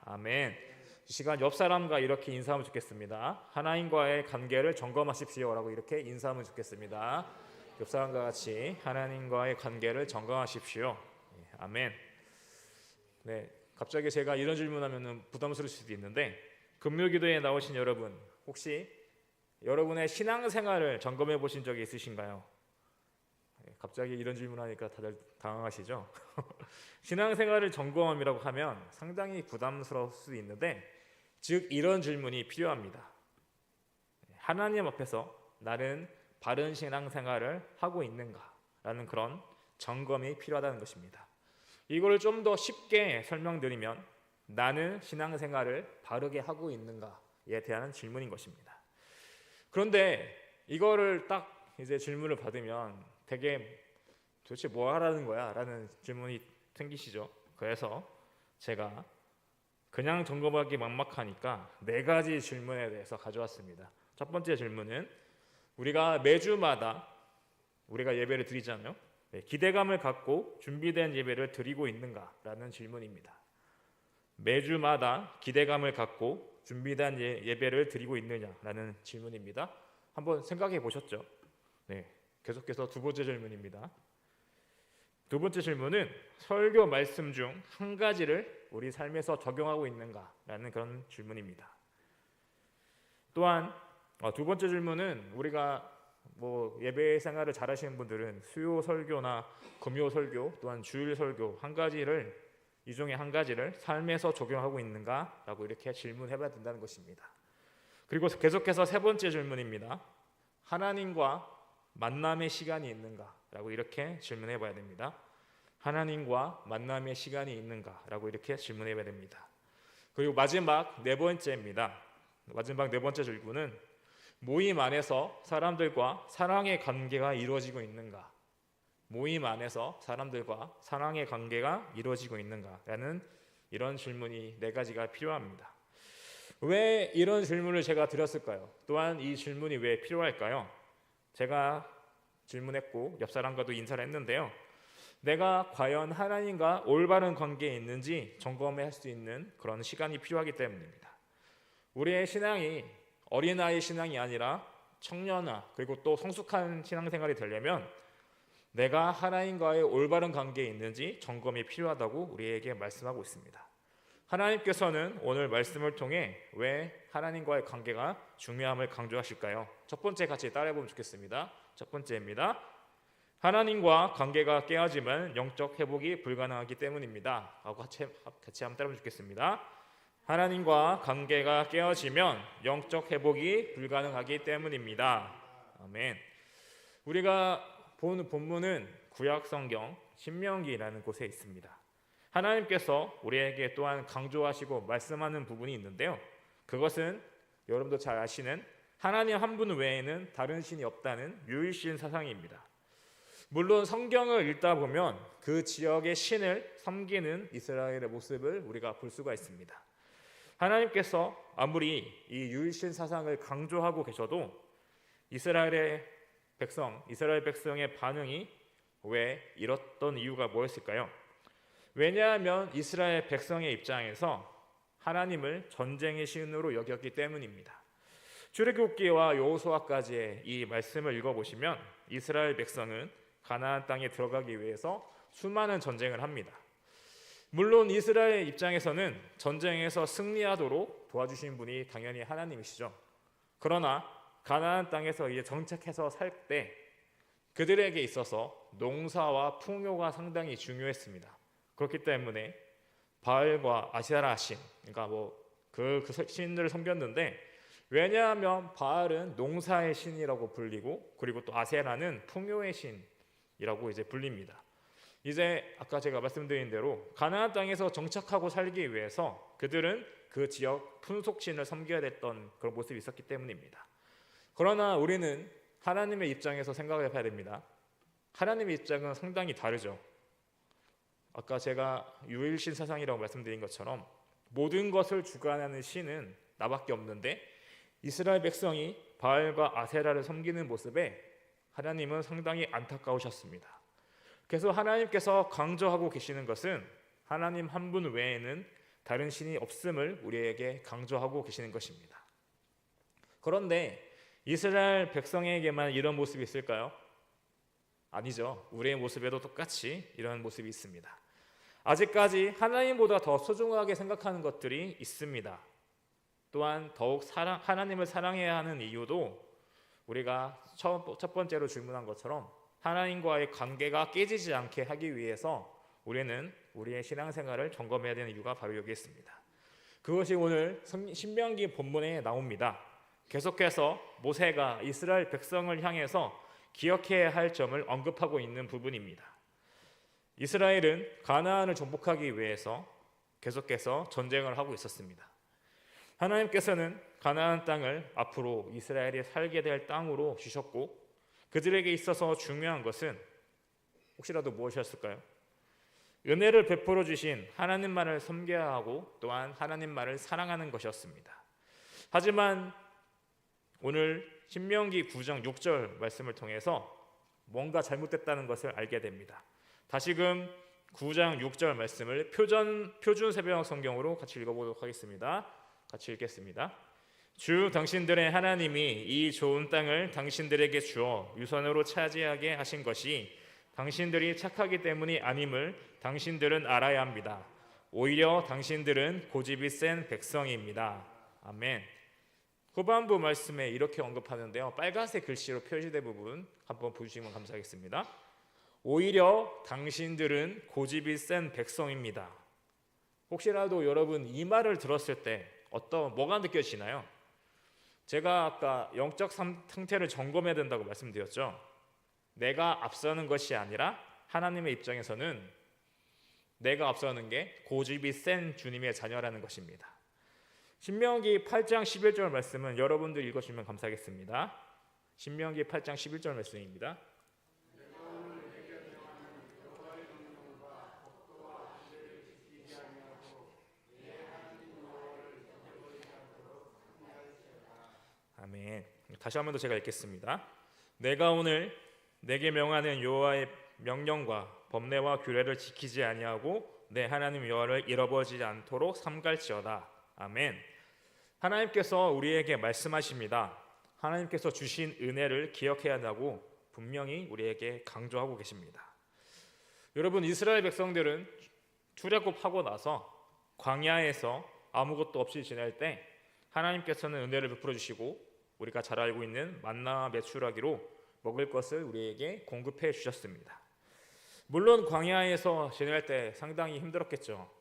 아멘. 이 시간 옆 사람과 이렇게 인사하면 좋겠습니다. 하나님과의 관계를 점검하십시오라고 이렇게 인사하면 좋겠습니다. 옆 사람과 같이 하나님과의 관계를 점검하십시오. 아멘. 네, 갑자기 제가 이런 질문하면 부담스러울 수도 있는데 금요기도에 나오신 여러분 혹시 여러분의 신앙생활을 점검해 보신 적이 있으신가요? 갑자기 이런 질문하니까 다들 당황하시죠? 신앙생활을 점검이라고 하면 상당히 부담스러울 수도 있는데 즉 이런 질문이 필요합니다. 하나님 앞에서 나는 바른 신앙생활을 하고 있는가? 라는 그런 점검이 필요하다는 것입니다. 이걸 좀 더 쉽게 설명드리면 나는 신앙생활을 바르게 하고 있는가에 대한 질문인 것입니다. 그런데 이거를 딱 이제 질문을 받으면 되게 도대체 뭐 하라는 거야? 라는 질문이 생기시죠. 그래서 제가 그냥 점검하기 막막하니까 4가지 질문에 대해서 가져왔습니다. 첫 번째 질문은 우리가 매주마다 우리가 예배를 드리잖아요. 기대감을 갖고 준비된 예배를 드리고 있는가? 라는 질문입니다. 매주마다 기대감을 갖고 준비된 예배를 드리고 있느냐라는 질문입니다. 한번 생각해 보셨죠? 네, 계속해서 두 번째 질문입니다. 두 번째 질문은 설교 말씀 중 한 가지를 우리 삶에서 적용하고 있는가라는 그런 질문입니다. 또한 두 번째 질문은 우리가 예배 생활을 잘하시는 분들은 수요 설교나 금요 설교 또한 주일 설교 이 중에 한 가지를 삶에서 적용하고 있는가라고 이렇게 질문해봐야 된다는 것입니다. 그리고 계속해서 세 번째 질문입니다. 하나님과 만남의 시간이 있는가라고 이렇게 질문해봐야 됩니다. 하나님과 만남의 시간이 있는가라고 이렇게 질문해봐야 됩니다. 그리고 마지막 네 번째입니다. 마지막 네 번째 질문은 모임 안에서 사람들과 사랑의 관계가 이루어지고 있는가? 모임 안에서 사람들과 사랑의 관계가 이루어지고 있는가라는 이런 질문이 4가지가 필요합니다. 왜 이런 질문을 제가 드렸을까요? 또한 이 질문이 왜 필요할까요? 제가 질문했고 옆 사람과도 인사를 했는데요. 내가 과연 하나님과 올바른 관계에 있는지 점검할 수 있는 그런 시간이 필요하기 때문입니다. 우리의 신앙이 어린아이 신앙이 아니라 청년화 그리고 또 성숙한 신앙생활이 되려면 내가 하나님과의 올바른 관계에 있는지 점검이 필요하다고 우리에게 말씀하고 있습니다. 하나님께서는 오늘 말씀을 통해 왜 하나님과의 관계가 중요함을 강조하실까요? 첫 번째 같이 따라해보면 좋겠습니다. 첫 번째입니다. 하나님과 관계가 깨어지면 영적 회복이 불가능하기 때문입니다. 하고 같이 한번 따라해보면 좋겠습니다. 하나님과 관계가 깨어지면 영적 회복이 불가능하기 때문입니다. 아멘. 우리가 보는 본문은 구약성경 신명기라는 곳에 있습니다. 하나님께서 우리에게 또한 강조하시고 말씀하는 부분이 있는데요. 그것은 여러분도 잘 아시는 하나님 한 분 외에는 다른 신이 없다는 유일신 사상입니다. 물론 성경을 읽다 보면 그 지역의 신을 섬기는 이스라엘의 모습을 우리가 볼 수가 있습니다. 하나님께서 아무리 이 유일신 사상을 강조하고 계셔도 이스라엘 백성의 반응이 왜 이랬던 이유가 뭐였을까요? 왜냐하면 이스라엘 백성의 입장에서 하나님을 전쟁의 신으로 여겼기 때문입니다. 출애굽기와 여호수아까지의 이 말씀을 읽어보시면 이스라엘 백성은 가나안 땅에 들어가기 위해서 수많은 전쟁을 합니다. 물론 이스라엘 입장에서는 전쟁에서 승리하도록 도와주신 분이 당연히 하나님이시죠. 그러나 가나안 땅에서 이제 정착해서 살 때 그들에게 있어서 농사와 풍요가 상당히 중요했습니다. 그렇기 때문에 바알과 아세라 신, 그러니까 그 신들을 섬겼는데 왜냐하면 바알은 농사의 신이라고 불리고 그리고 또 아세라는 풍요의 신이라고 이제 불립니다. 이제 아까 제가 말씀드린 대로 가나안 땅에서 정착하고 살기 위해서 그들은 그 지역 풍속신을 섬겨야 됐던 그런 모습이 있었기 때문입니다. 그러나 우리는 하나님의 입장에서 생각을 해야 됩니다. 하나님의 입장은 상당히 다르죠. 아까 제가 유일신 사상이라고 말씀드린 것처럼 모든 것을 주관하는 신은 나밖에 없는데 이스라엘 백성이 바알과 아세라를 섬기는 모습에 하나님은 상당히 안타까우셨습니다. 그래서 하나님께서 강조하고 계시는 것은 하나님 한 분 외에는 다른 신이 없음을 우리에게 강조하고 계시는 것입니다. 그런데 이스라엘 백성에게만 이런 모습이 있을까요? 아니죠. 우리의 모습에도 똑같이 이런 모습이 있습니다. 아직까지 하나님보다 더 소중하게 생각하는 것들이 있습니다. 또한 더욱 하나님을 사랑해야 하는 이유도 우리가 첫 번째로 질문한 것처럼 하나님과의 관계가 깨지지 않게 하기 위해서 우리는 우리의 신앙생활을 점검해야 되는 이유가 바로 여기 있습니다. 그것이 오늘 신명기 본문에 나옵니다. 계속해서 모세가 이스라엘 백성을 향해서 기억해야 할 점을 언급하고 있는 부분입니다. 이스라엘은 가나안을 정복하기 위해서 계속해서 전쟁을 하고 있었습니다. 하나님께서는 가나안 땅을 앞으로 이스라엘이 살게 될 땅으로 주셨고, 그들에게 있어서 중요한 것은 혹시라도 무엇이었을까요? 은혜를 베풀어 주신 하나님만을 섬겨야 하고 또한 하나님만을 사랑하는 것이었습니다. 하지만 오늘 신명기 9장 6절 말씀을 통해서 뭔가 잘못됐다는 것을 알게 됩니다. 다시금 9장 6절 말씀을 표준 새벽 성경으로 같이 읽어보도록 하겠습니다. 같이 읽겠습니다. 주 당신들의 하나님이 이 좋은 땅을 당신들에게 주어 유선으로 차지하게 하신 것이 당신들이 착하기 때문이 아님을 당신들은 알아야 합니다. 오히려 당신들은 고집이 센 백성입니다. 아멘. 후반부 말씀에 이렇게 언급하는데요, 빨간색 글씨로 표시된 부분 한번 보시면 감사하겠습니다. 오히려 당신들은 고집이 센 백성입니다. 혹시라도 여러분 이 말을 들었을 때 뭐가 느껴지나요? 제가 아까 영적 상태를 점검해야 된다고 말씀드렸죠. 내가 앞서는 것이 아니라 하나님의 입장에서는 내가 앞서는 게 고집이 센 주님의 자녀라는 것입니다. 신명기 8장 11절 말씀은 여러분들 읽어주시면 감사하겠습니다. 신명기 8장 11절 말씀입니다. 아멘. 다시 한 번 더 제가 읽겠습니다. 내가 오늘 내게 명하는 여호와의 명령과 법례와 규례를 지키지 아니하고 내 하나님 여호와를 잃어버리지 않도록 삼갈지어다. 아멘. 하나님께서 우리에게 말씀하십니다. 하나님께서 주신 은혜를 기억해야 한다고 분명히 우리에게 강조하고 계십니다. 여러분, 이스라엘 백성들은 출애굽하고 나서 광야에서 아무것도 없이 지낼 때 하나님께서는 은혜를 베풀어 주시고 우리가 잘 알고 있는 만나와 메추라기로 먹을 것을 우리에게 공급해 주셨습니다. 물론 광야에서 지낼 때 상당히 힘들었겠죠.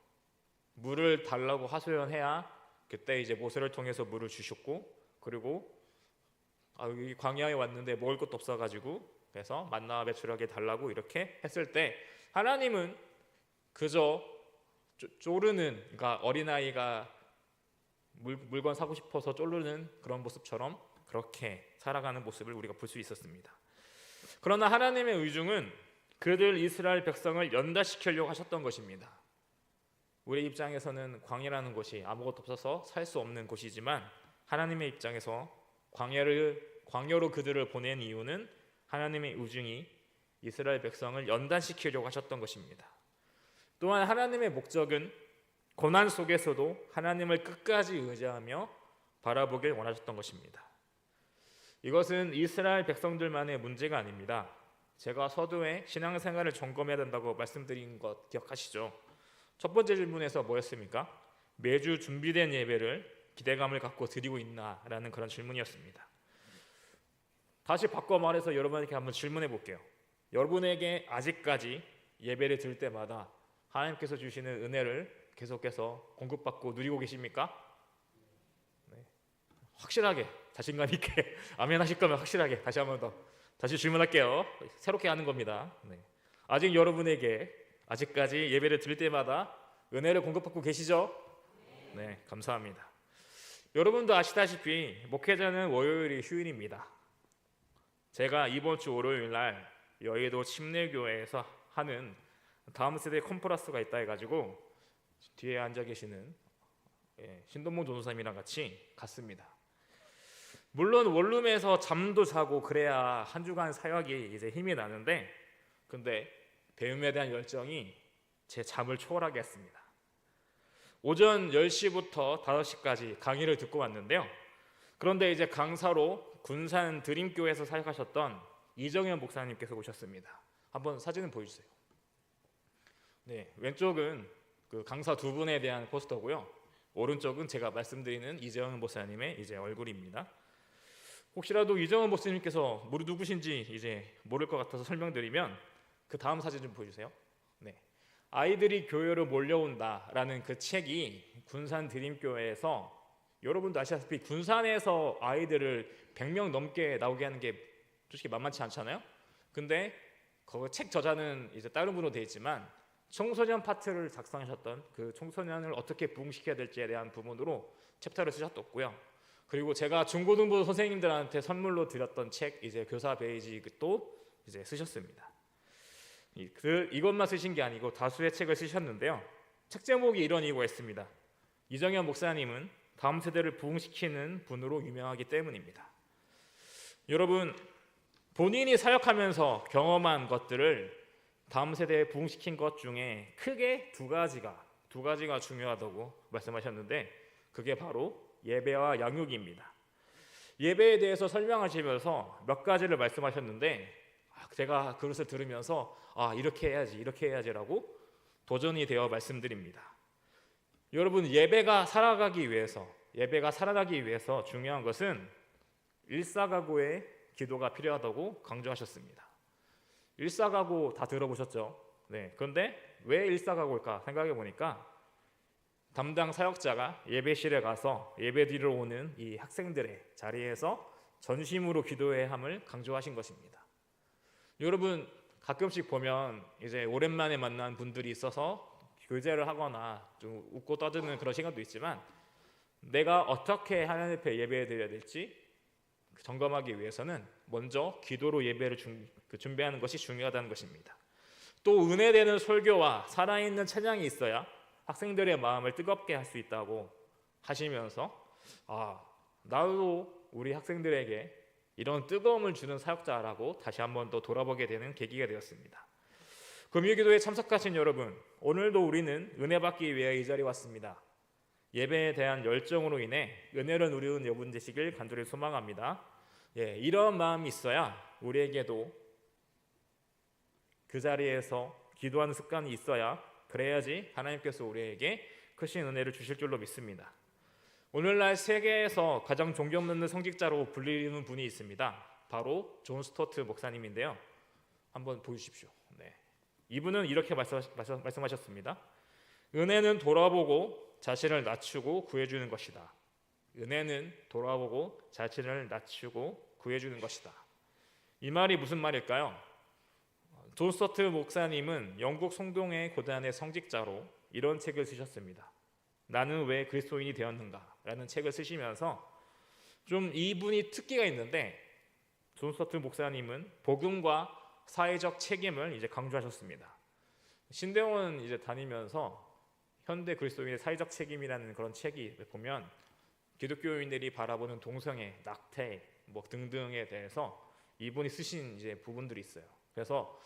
물을 달라고 하소연해야 그때 이제 모세를 통해서 물을 주셨고, 그리고 여기 광야에 왔는데 먹을 것도 없어가지고 그래서 만나와 메추라기 달라고 이렇게 했을 때 하나님은 그저 쪼르는, 그러니까 어린아이가 물건 사고 싶어서 쪼르는 그런 모습처럼 그렇게 살아가는 모습을 우리가 볼 수 있었습니다. 그러나 하나님의 의중은 그들 이스라엘 백성을 연단시키려고 하셨던 것입니다. 우리 입장에서는 광야라는 곳이 아무것도 없어서 살 수 없는 곳이지만 하나님의 입장에서 광야로 그들을 보낸 이유는 하나님의 의중이 이스라엘 백성을 연단시키려고 하셨던 것입니다. 또한 하나님의 목적은 고난 속에서도 하나님을 끝까지 의지하며 바라보길 원하셨던 것입니다. 이것은 이스라엘 백성들만의 문제가 아닙니다. 제가 서두에 신앙생활을 점검해야 된다고 말씀드린 것 기억하시죠? 첫 번째 질문에서 뭐였습니까? 매주 준비된 예배를 기대감을 갖고 드리고 있나라는 그런 질문이었습니다. 다시 바꿔 말해서 여러분에게 한번 질문해 볼게요. 여러분에게 아직까지 예배를 드릴 때마다 하나님께서 주시는 은혜를 계속해서 공급받고 누리고 계십니까? 네. 확실하게 자신감 있게 아멘 하실 거면 확실하게 다시 한 번 더 다시 질문할게요. 새롭게 하는 겁니다. 네. 아직 여러분에게 아직까지 예배를 드릴 때마다 은혜를 공급받고 계시죠? 네, 감사합니다. 여러분도 아시다시피 목회자는 월요일이 휴일입니다. 제가 이번 주 월요일 날 여의도 침례교회에서 하는 다음 세대 컨퍼런스가 있다 해가지고 뒤에 앉아 계시는 신동문 전도사님이랑 같이 갔습니다. 물론 원룸에서 잠도 자고 그래야 한 주간 사역이 이제 힘이 나는데, 근데 배움에 대한 열정이 제 잠을 초월하게 했습니다. 오전 10시부터 5시까지 강의를 듣고 왔는데요. 그런데 이제 강사로 군산 드림교회에서 사역하셨던 이정현 목사님께서 오셨습니다. 한번 사진을 보여주세요. 네, 왼쪽은 그 강사 두 분에 대한 포스터고요. 오른쪽은 제가 말씀드리는 이정현 목사님의 이제 얼굴입니다. 혹시라도 이정현 목사님께서 누구신지 이제 모를 것 같아서 설명드리면 그 다음 사진 좀 보여주세요. 네, 아이들이 교회로 몰려온다라는 그 책이 군산 드림교회에서, 여러분도 아시다시피 군산에서 아이들을 100명 넘게 나오게 하는 게 솔직히 만만치 않잖아요. 근데 그 책 저자는 이제 다른 분으로 되어 있지만 청소년 파트를 작성하셨던 그 청소년을 어떻게 부흥시켜야 될지에 대한 부분으로 챕터를 쓰셨었고요. 그리고 제가 중고등부 선생님들한테 선물로 드렸던 책 이제 교사 베이직도 이제 쓰셨습니다. 이것만 쓰신 게 아니고 다수의 책을 쓰셨는데요. 책 제목이 이런 이유가 있습니다. 이정현 목사님은 다음 세대를 부흥시키는 분으로 유명하기 때문입니다. 여러분, 본인이 사역하면서 경험한 것들을 다음 세대에 부흥시킨 것 중에 크게 두 가지가 중요하다고 말씀하셨는데, 그게 바로 예배와 양육입니다. 예배에 대해서 설명하시면서 몇 가지를 말씀하셨는데, 제가 그것을 들으면서 이렇게 해야지라고 도전이 되어 말씀드립니다. 여러분, 예배가 살아가기 위해서 중요한 것은 일사각오의 기도가 필요하다고 강조하셨습니다. 일사각오 다 들어보셨죠? 네. 그런데 왜 일사각오일까 생각해 보니까 담당 사역자가 예배실에 가서 예배드리러 오는 이 학생들의 자리에서 전심으로 기도해야 함을 강조하신 것입니다. 여러분, 가끔씩 보면 이제 오랜만에 만난 분들이 있어서 교제를 하거나 좀 웃고 떠드는 그런 시간도 있지만, 내가 어떻게 하나님 앞에 예배드려야 될지 점검하기 위해서는 먼저 기도로 예배를 준비하는 것이 중요하다는 것입니다. 또 은혜되는 설교와 살아있는 찬양이 있어야 학생들의 마음을 뜨겁게 할 수 있다고 하시면서 나도 우리 학생들에게 이런 뜨거움을 주는 사역자라고 다시 한번 더 돌아보게 되는 계기가 되었습니다. 금요기도에 참석하신 여러분, 오늘도 우리는 은혜 받기 위해 이 자리에 왔습니다. 예배에 대한 열정으로 인해 은혜를 누리는 여러분 되시길 간절히 소망합니다. 이런 마음이 있어야 우리에게도 그 자리에서 기도하는 습관이 있어야, 그래야지 하나님께서 우리에게 크신 은혜를 주실 줄로 믿습니다. 오늘날 세계에서 가장 존경받는 성직자로 불리는 분이 있습니다. 바로 존 스토트 목사님인데요. 한번 보여주십시오. 네. 이분은 이렇게 말씀하셨습니다. 은혜는 돌아보고 자신을 낮추고 구해주는 것이다. 은혜는 돌아보고 자신을 낮추고 구해주는 것이다. 이 말이 무슨 말일까요? 존 스토트 목사님은 영국 송동회 고단의 성직자로 이런 책을 쓰셨습니다. 나는 왜 그리스도인이 되었는가? 라는 책을 쓰시면서 좀 이분이 특기가 있는데, 존 스토트 목사님은 복음과 사회적 책임을 이제 강조하셨습니다. 신대원 이제 다니면서 현대 그리스도인의 사회적 책임이라는 그런 책이 보면 기독교인들이 바라보는 동성애, 낙태 등등에 대해서 이분이 쓰신 이제 부분들이 있어요. 그래서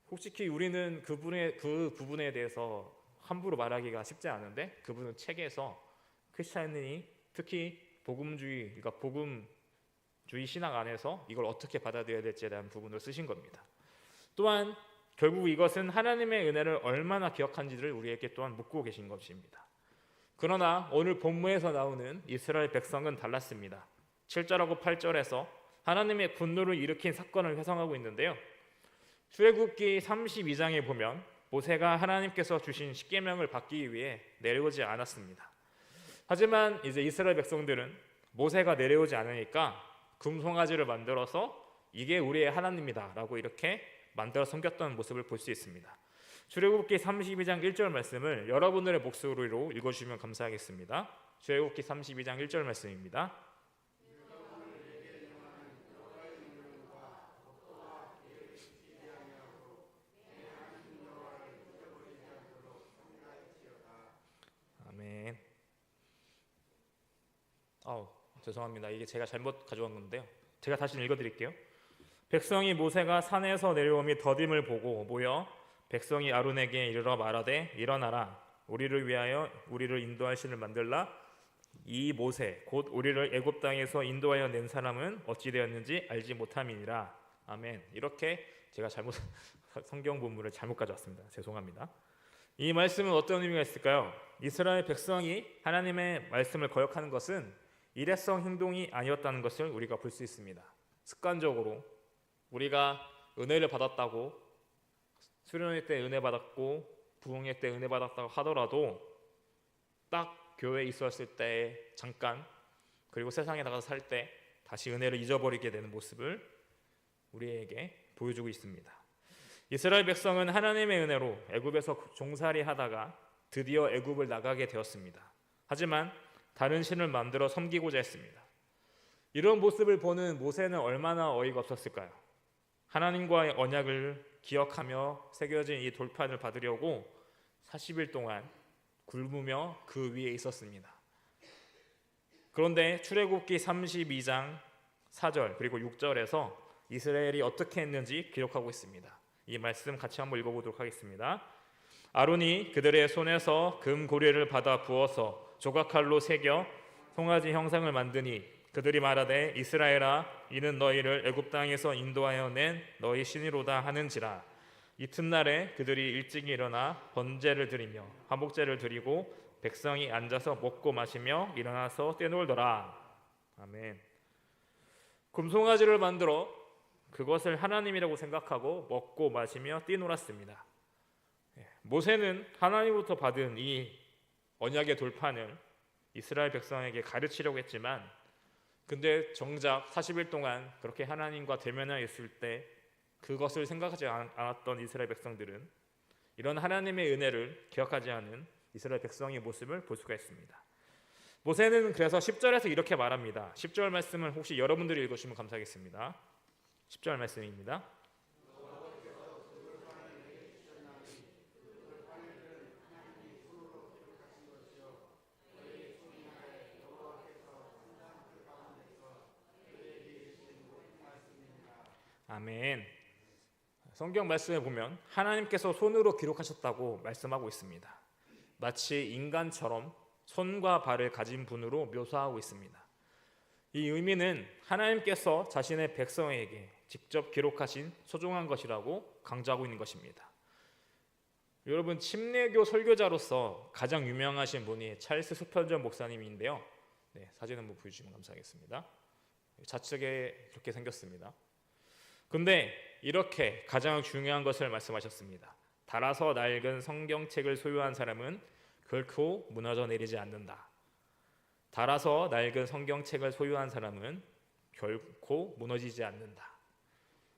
솔직히 우리는 그 부분에 대해서 함부로 말하기가 쉽지 않은데, 그분은 책에서 크리스찬이 특히 복음주의, 그러니까 복음주의 신앙 안에서 이걸 어떻게 받아들여야 될지에 대한 부분을 쓰신 겁니다. 또한 결국 이것은 하나님의 은혜를 얼마나 기억한지를 우리에게 또한 묻고 계신 것입니다. 그러나 오늘 본문에서 나오는 이스라엘 백성은 달랐습니다. 7절하고 8절에서 하나님의 분노를 일으킨 사건을 회상하고 있는데요. 출애굽기 32장에 보면 모세가 하나님께서 주신 십계명을 받기 위해 내려오지 않았습니다. 하지만 이제 이스라엘 백성들은 모세가 내려오지 않으니까 금송아지를 만들어서 이게 우리의 하나님이다 라고 이렇게 만들어 섬겼던 모습을 볼 수 있습니다. 출애굽기 32장 1절 말씀을 여러분들의 목소리로 읽어주시면 감사하겠습니다. 출애굽기 32장 1절 말씀입니다. 아멘. 죄송합니다. 이게 제가 잘못 가져온 건데요. 제가 다시 읽어드릴게요. 백성이 모세가 산에서 내려오며 더딤을 보고 모여 백성이 아론에게 이르러 말하되 일어나라 우리를 위하여 우리를 인도할 신을 만들라. 이 모세 곧 우리를 애굽 땅에서 인도하여 낸 사람은 어찌 되었는지 알지 못함이니라. 아멘. 이렇게 제가 성경 본문을 잘못 가져왔습니다. 죄송합니다. 이 말씀은 어떤 의미가 있을까요? 이스라엘 백성이 하나님의 말씀을 거역하는 것은 일회성 행동이 아니었다는 것을 우리가 볼 수 있습니다. 습관적으로 우리가 은혜를 받았다고, 수련회 때 은혜 받았고 부흥회 때 은혜 받았다고 하더라도 딱 교회에 있었을 때 잠깐, 그리고 세상에 나가서 살 때 다시 은혜를 잊어버리게 되는 모습을 우리에게 보여주고 있습니다. 이스라엘 백성은 하나님의 은혜로 애굽에서 종살이 하다가 드디어 애굽을 나가게 되었습니다. 하지만 다른 신을 만들어 섬기고자 했습니다. 이런 모습을 보는 모세는 얼마나 어이가 없었을까요? 하나님과의 언약을 기억하며 새겨진 이 돌판을 받으려고 40일 동안 굶으며 그 위에 있었습니다. 그런데 출애굽기 32장 4절 그리고 6절에서 이스라엘이 어떻게 했는지 기록하고 있습니다. 이 말씀 같이 한번 읽어보도록 하겠습니다. 아론이 그들의 손에서 금 고리를 받아 부어서 조각칼로 새겨 송아지 형상을 만드니 그들이 말하되 이스라엘아 이는 너희를 애굽 땅에서 인도하여 낸 너희 신이로다 하는지라. 이튿날에 그들이 일찍 일어나 번제를 드리며 화목제를 드리고 백성이 앉아서 먹고 마시며 일어나서 떼놀더라. 아멘. 금송아지를 만들어 그것을 하나님이라고 생각하고 먹고 마시며 뛰놀았습니다. 모세는 하나님부터 받은 이 언약의 돌판을 이스라엘 백성에게 가르치려고 했지만, 근데 정작 40일 동안 그렇게 하나님과 대면하여 있을 때 그것을 생각하지 않았던 이스라엘 백성들은 이런 하나님의 은혜를 기억하지 않은 이스라엘 백성의 모습을 볼 수가 있습니다. 모세는 그래서 10절에서 이렇게 말합니다. 10절 말씀을 혹시 여러분들이 읽으시면 감사하겠습니다. 10절 말씀입니다. 아멘. 성경 말씀에 보면 하나님께서 손으로 기록하셨다고 말씀하고 있습니다. 마치 인간처럼 손과 발을 가진 분으로 묘사하고 있습니다. 이 의미는 하나님께서 자신의 백성에게 직접 기록하신 소중한 것이라고 강조하고 있는 것입니다. 여러분, 침례교 설교자로서 가장 유명하신 분이 찰스 스펄전 목사님인데요. 사진 한번 보여주시면 감사하겠습니다. 좌측에 이렇게 생겼습니다. 근데 이렇게 가장 중요한 것을 말씀하셨습니다. 달아서 낡은 성경책을 소유한 사람은 결코 무너져 내리지 않는다. 달아서 낡은 성경책을 소유한 사람은 결코 무너지지 않는다.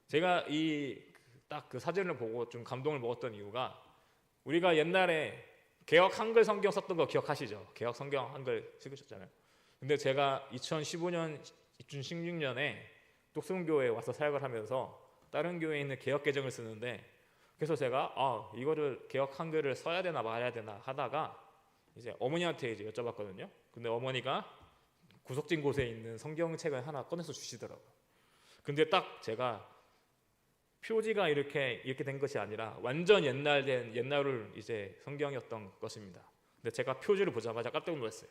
제가 딱 그 사진을 보고 좀 감동을 먹었던 이유가, 우리가 옛날에 개역 한글 성경 썼던 거 기억하시죠? 개역 성경 한글 쓰셨잖아요. 근데 제가 2015년, 2016년에 똑성교회에 와서 사역을 하면서 다른 교회에 있는 개역 개정을 쓰는데, 그래서 제가 이거를 개역 한글을 써야 되나 말아야 되나 하다가 이제 어머니한테 이제 여쭤봤거든요. 근데 어머니가 구석진 곳에 있는 성경책을 하나 꺼내서 주시더라고요. 근데 딱 제가 표지가 이렇게 된 것이 아니라 완전 옛날을 이제 성경이었던 것입니다. 근데 제가 표지를 보자마자 깜짝 놀랐어요.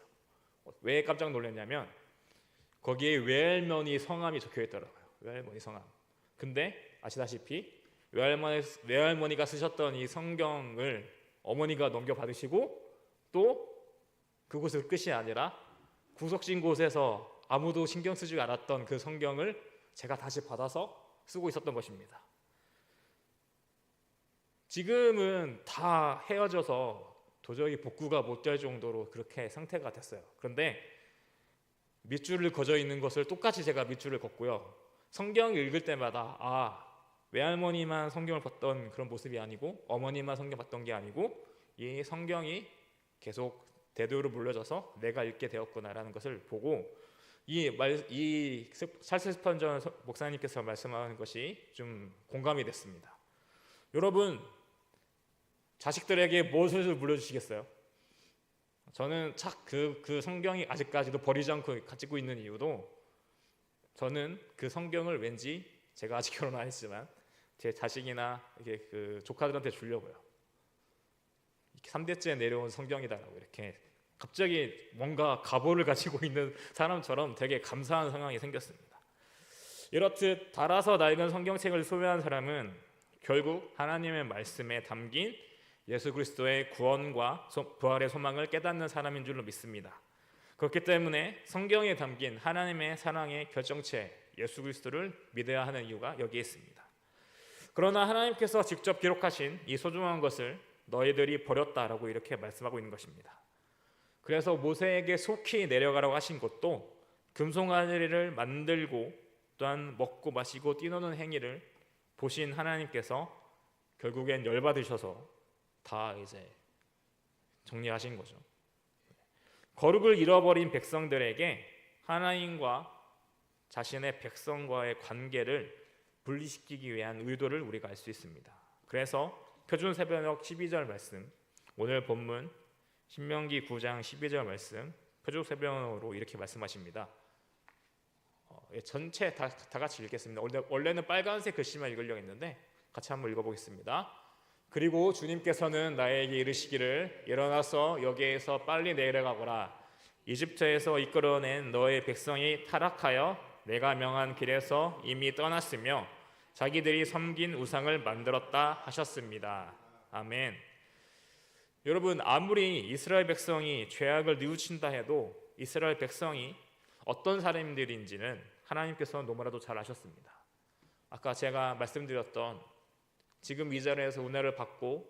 왜 깜짝 놀랐냐면 거기에 외할머니 성함이 적혀 있더라고요. 외할머니 성함. 근데 아시다시피 외할머니가 쓰셨던 이 성경을 어머니가 넘겨받으시고 또 그곳을 끝이 아니라 구석진 곳에서 아무도 신경 쓰지 않았던 그 성경을 제가 다시 받아서 쓰고 있었던 것입니다. 지금은 다 헤어져서 도저히 복구가 못 될 정도로 그렇게 상태가 됐어요. 그런데 밑줄을 그어져 있는 것을 똑같이 제가 밑줄을 걷고요. 성경을 읽을 때마다 외할머니만 성경을 봤던 그런 모습이 아니고 어머니만 성경 봤던 게 아니고 이 성경이 계속 대도로 물려져서 내가 읽게 되었구나라는 것을 보고 이 찰스 스펄전 목사님께서 말씀하는 것이 좀 공감이 됐습니다. 여러분, 자식들에게 무엇을 물려주시겠어요? 저는 그 성경이 아직까지도 버리지 않고 가지고 있는 이유도, 저는 그 성경을 왠지 제가 아직 결혼 안 했지만 제 자식이나 이렇게 그 조카들한테 주려고요. 3대째 내려온 성경이다라고 이렇게 갑자기 뭔가 가보를 가지고 있는 사람처럼 되게 감사한 상황이 생겼습니다. 이렇듯 달아서 낡은 성경책을 소유한 사람은 결국 하나님의 말씀에 담긴 예수 그리스도의 구원과 부활의 소망을 깨닫는 사람인 줄로 믿습니다. 그렇기 때문에 성경에 담긴 하나님의 사랑의 결정체 예수 그리스도를 믿어야 하는 이유가 여기에 있습니다. 그러나 하나님께서 직접 기록하신 이 소중한 것을 너희들이 버렸다라고 이렇게 말씀하고 있는 것입니다. 그래서 모세에게 속히 내려가라고 하신 것도 금송아지를 만들고 또한 먹고 마시고 뛰노는 행위를 보신 하나님께서 결국엔 열받으셔서 다 이제 정리하신 거죠. 거룩을 잃어버린 백성들에게 하나님과 자신의 백성과의 관계를 분리시키기 위한 의도를 우리가 알 수 있습니다. 그래서 표준새벽 12절 말씀, 오늘 본문 신명기 9장 12절 말씀 표준새벽으로 이렇게 말씀하십니다. 전체 다 같이 읽겠습니다. 원래는 빨간색 글씨만 읽으려고 했는데 같이 한번 읽어보겠습니다. 그리고 주님께서는 나에게 이르시기를 일어나서 여기에서 빨리 내려가거라. 이집트에서 이끌어낸 너의 백성이 타락하여 내가 명한 길에서 이미 떠났으며 자기들이 섬긴 우상을 만들었다 하셨습니다. 아멘. 여러분, 아무리 이스라엘 백성이 죄악을 뉘우친다 해도 이스라엘 백성이 어떤 사람들인지는 하나님께서 너무나도 잘 아셨습니다. 아까 제가 말씀드렸던 지금 이 자리에서 은혜를 받고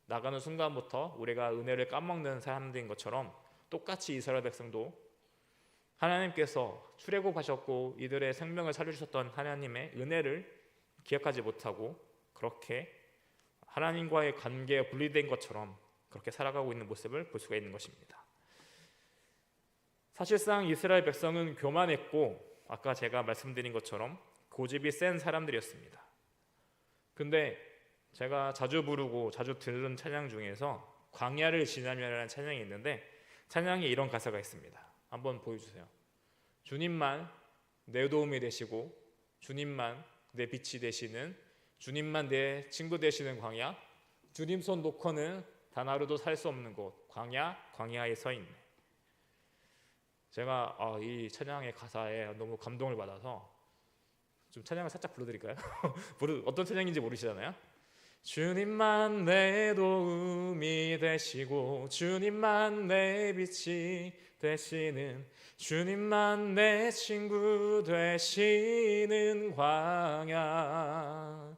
나가는 순간부터 우리가 은혜를 까먹는 사람들인 것처럼 똑같이 이스라엘 백성도 하나님께서 출애굽하셨고 이들의 생명을 살려주셨던 하나님의 은혜를 기억하지 못하고 그렇게 하나님과의 관계가 분리된 것처럼 그렇게 살아가고 있는 모습을 볼 수가 있는 것입니다. 사실상 이스라엘 백성은 교만했고 아까 제가 말씀드린 것처럼 고집이 센 사람들이었습니다. 근데 제가 자주 부르고 자주 들은 찬양 중에서 광야를 지나면이라는 찬양이 있는데 찬양에 이런 가사가 있습니다. 한번 보여주세요. 주님만 내 도움이 되시고 주님만 내 빛이 되시는 주님만 내 친구 되시는 광야, 주님 손 놓고는 단 하루도 살 수 없는 곳 광야에 서 있네. 제가 이 찬양의 가사에 너무 감동을 받아서 좀 찬양을 살짝 불러드릴까요? 어떤 찬양인지 모르시잖아요. 주님만 내 도움이 되시고 주님만 내 빛이 되시는 주님만 내 친구 되시는 광야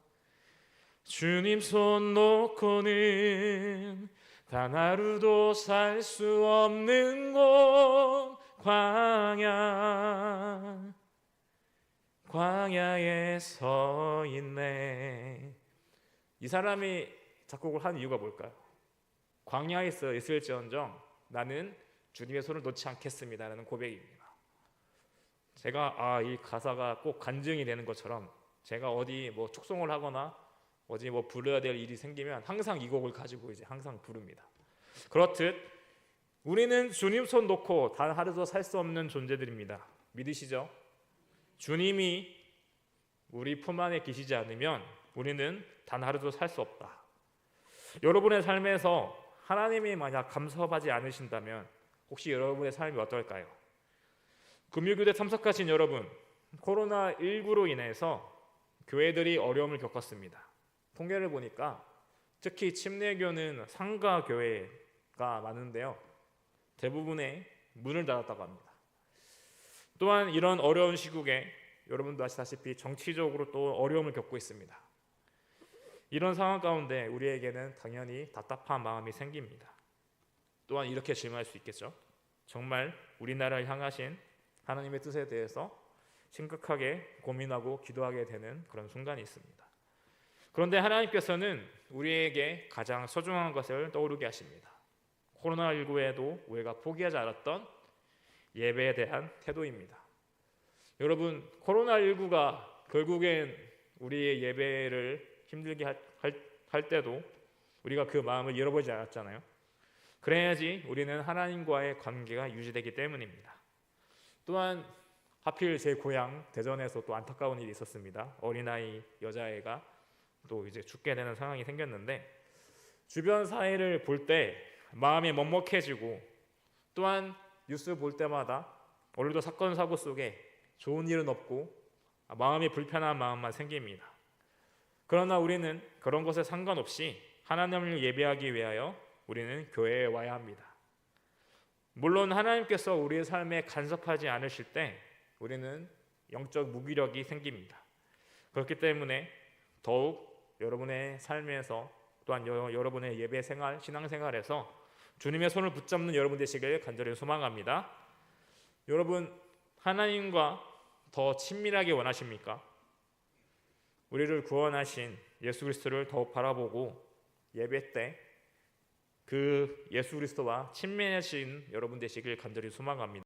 주님 손 놓고는 단 하루도 살 수 없는 곳 광야에 서 있네. 이 사람이 작곡을 한 이유가 뭘까요? 광야에 있을지언정 나는 주님의 손을 놓지 않겠습니다라는 고백입니다. 제가 이 가사가 꼭 간증이 되는 것처럼 제가 어디 뭐 축송을 하거나 어디 뭐 불러야 될 일이 생기면 항상 이 곡을 가지고 이제 항상 부릅니다. 그렇듯 우리는 주님 손 놓고 단 하루도 살 수 없는 존재들입니다. 믿으시죠? 주님이 우리 품 안에 계시지 않으면 우리는 단 하루도 살 수 없다. 여러분의 삶에서 하나님이 만약 감사하지 않으신다면 혹시 여러분의 삶이 어떨까요? 금요교대 참석하신 여러분, 코로나19로 인해서 교회들이 어려움을 겪었습니다. 통계를 보니까 특히 침례교는 상가 교회가 많은데요, 대부분의 문을 닫았다고 합니다. 또한 이런 어려운 시국에 여러분도 아시다시피 정치적으로 또 어려움을 겪고 있습니다. 이런 상황 가운데 우리에게는 당연히 답답한 마음이 생깁니다. 또한 이렇게 질문할 수 있겠죠. 정말 우리나라를 향하신 하나님의 뜻에 대해서 심각하게 고민하고 기도하게 되는 그런 순간이 있습니다. 그런데 하나님께서는 우리에게 가장 소중한 것을 떠오르게 하십니다. 코로나19에도 우리가 포기하지 않았던 예배에 대한 태도입니다. 여러분, 코로나19가 결국엔 우리의 예배를 힘들게 할 때도 우리가 그 마음을 잃어버리지 않았잖아요. 그래야지 우리는 하나님과의 관계가 유지되기 때문입니다. 또한 하필 제 고향 대전에서 또 안타까운 일이 있었습니다. 어린아이 여자애가 또 이제 죽게 되는 상황이 생겼는데 주변 사회를 볼 때 마음이 먹먹해지고, 또한 뉴스 볼 때마다 오늘도 사건 사고 속에 좋은 일은 없고 마음이 불편한 마음만 생깁니다. 그러나 우리는 그런 것에 상관없이 하나님을 예배하기 위하여 우리는 교회에 와야 합니다. 물론 하나님께서 우리의 삶에 간섭하지 않으실 때 우리는 영적 무기력이 생깁니다. 그렇기 때문에 더욱 여러분의 삶에서, 또한 여러분의 예배 생활, 신앙 생활에서 주님의 손을 붙잡는 여러분 되시길 간절히 소망합니다. 여러분, 하나님과 더 친밀하게 원하십니까? 우리를 구원하신 예수 그리스도를 더욱 바라보고 예배 때 그 예수 그리스도와 친밀해진 여러분 되시길 간절히 소망합니다.